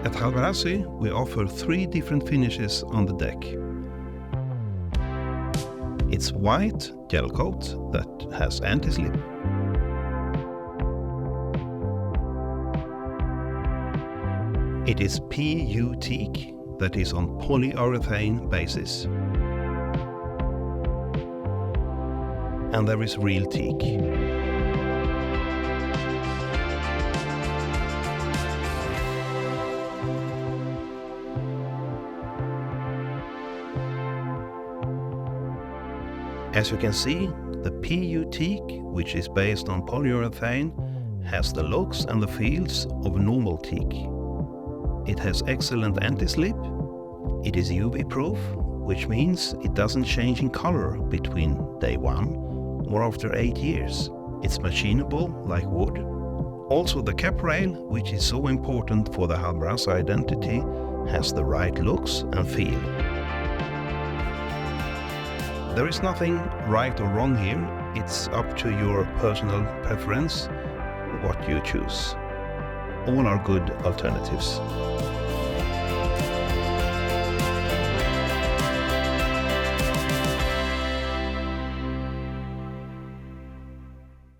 At Hallberg-Rassy, we offer 3 different finishes on the deck. It's white gelcoat that has anti-slip. It is PU Teak that is on polyurethane basis. And there is real teak. As you can see, the PU Teak, which is based on polyurethane, has the looks and the feels of normal teak. It has excellent anti-slip, it is UV proof, which means it doesn't change in color between day 1 or after 8 years. It's machinable like wood. Also the cap rail, which is so important for the Hallberg-Rassy identity, has the right looks and feel. There is nothing right or wrong here, it's up to your personal preference what you choose. All are good alternatives.